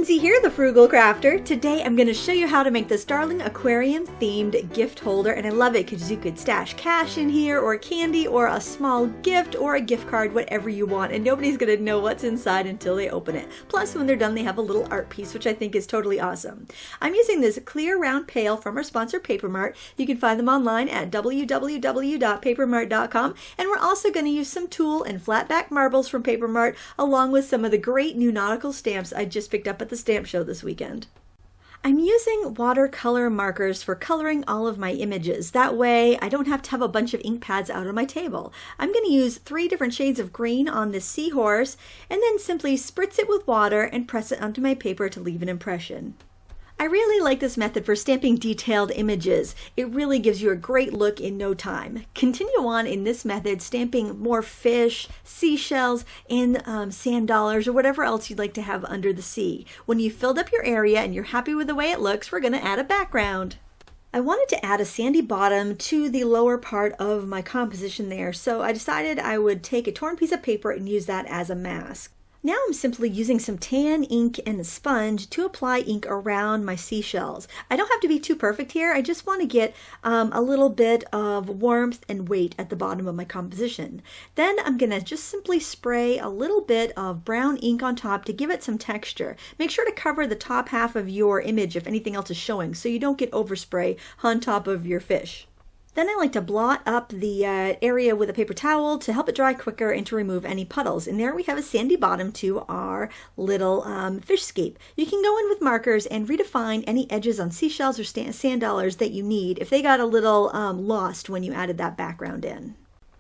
Lindsay here, the Frugal Crafter. Today I'm going to show you how to make this darling aquarium themed gift holder, and I love it because you could stash cash in here or candy or a small gift or a gift card, whatever you want, and nobody's going to know what's inside until they open it. Plus, when they're done, they have a little art piece, which I think is totally awesome. I'm using this clear round pail from our sponsor Paper Mart. You can find them online at www.papermart.com, and we're also going to use some tulle and flat back marbles from Paper Mart, along with some of the great new Nautical stamps I just picked up at the stamp show this weekend. I'm using watercolor markers for coloring all of my images. That way I don't have to have a bunch of ink pads out on my table. I'm going to use 3 different shades of green on this seahorse and then simply spritz it with water and press it onto my paper to leave an impression. I really like this method for stamping detailed images. It really gives you a great look in no time. Continue on in this method, stamping more fish, seashells, and sand dollars or whatever else you'd like to have under the sea. When you've filled up your area and you're happy with the way it looks, we're going to add a background. I wanted to add a sandy bottom to the lower part of my composition there, so I decided I would take a torn piece of paper and use that as a mask. Now I'm simply using some tan ink and a sponge to apply ink around my seashells. I don't have to be too perfect here. I just want to get a little bit of warmth and weight at the bottom of my composition. Then I'm going to just simply spray a little bit of brown ink on top to give it some texture. Make sure to cover the top half of your image if anything else is showing so you don't get overspray on top of your fish. Then I like to blot up the area with a paper towel to help it dry quicker and to remove any puddles. And there we have a sandy bottom to our little fishscape. You can go in with markers and redefine any edges on seashells or sand dollars that you need if they got a little lost when you added that background in.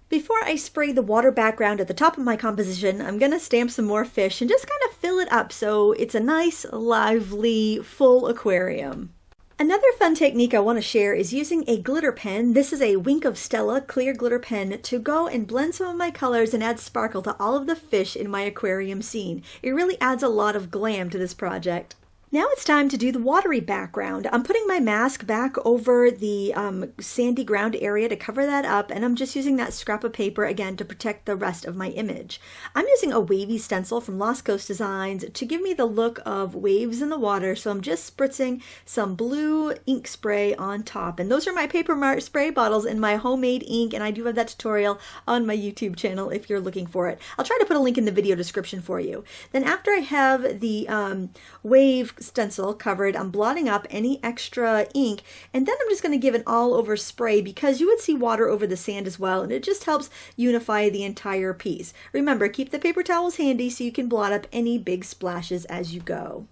Before I spray the water background at the top of my composition, I'm going to stamp some more fish and just kind of fill it up so it's a nice, lively, full aquarium. Another fun technique I want to share is using a glitter pen. This is a Wink of Stella clear glitter pen to go and blend some of my colors and add sparkle to all of the fish in my aquarium scene. It really adds a lot of glam to this project. Now it's time to do the watery background. I'm putting my mask back over the sandy ground area to cover that up, and I'm just using that scrap of paper again to protect the rest of my image. I'm using a wavy stencil from Lost Coast Designs to give me the look of waves in the water, so I'm just spritzing some blue ink spray on top. And those are my Paper Mart spray bottles and my homemade ink, and I do have that tutorial on my YouTube channel if you're looking for it. I'll try to put a link in the video description for you. Then after I have the wave stencil covered, I'm blotting up any extra ink, and then I'm just going to give an all-over spray because you would see water over the sand as well, and it just helps unify the entire piece. Remember, keep the paper towels handy so you can blot up any big splashes as you go.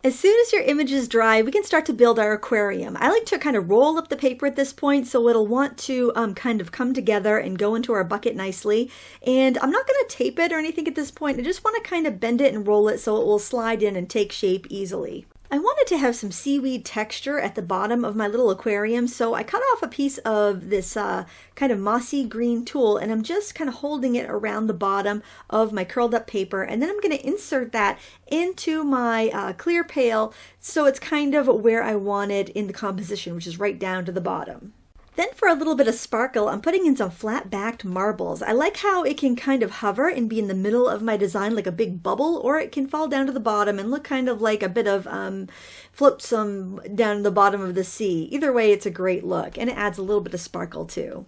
As soon as your image is dry, we can start to build our aquarium. I like to kind of roll up the paper at this point so it'll want to kind of come together and go into our bucket nicely. And I'm not going to tape it or anything at this point. I just want to kind of bend it and roll it so it will slide in and take shape easily. I wanted to have some seaweed texture at the bottom of my little aquarium, so I cut off a piece of this kind of mossy green tulle, and I'm just kind of holding it around the bottom of my curled up paper, and then I'm going to insert that into my clear pail so it's kind of where I want it in the composition, which is right down to the bottom. Then for a little bit of sparkle, I'm putting in some flat-backed marbles. I like how it can kind of hover and be in the middle of my design like a big bubble, or it can fall down to the bottom and look kind of like a bit of flotsam down the bottom of the sea. Either way, it's a great look, and it adds a little bit of sparkle too.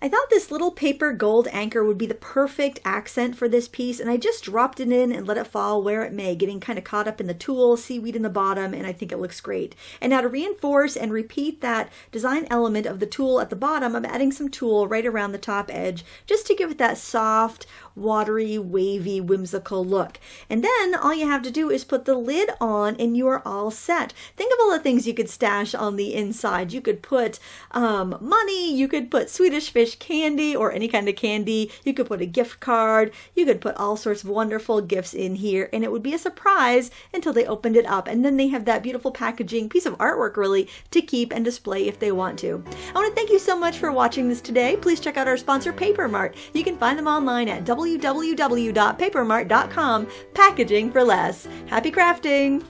I thought this little paper gold anchor would be the perfect accent for this piece, and I just dropped it in and let it fall where it may, getting kind of caught up in the tulle, seaweed in the bottom, and I think it looks great. And now to reinforce and repeat that design element of the tulle at the bottom, I'm adding some tulle right around the top edge just to give it that soft, watery, wavy, whimsical look. And then all you have to do is put the lid on and you are all set. Think of all the things you could stash on the inside. You could put money, you could put Swedish fish candy or any kind of candy, you could put a gift card, you could put all sorts of wonderful gifts in here, and it would be a surprise until they opened it up, and then they have that beautiful packaging piece of artwork really to keep and display if they want to. I want to thank you so much for watching this today. Please check out our sponsor Paper Mart. You can find them online at www.papermart.com. Packaging for less. Happy crafting!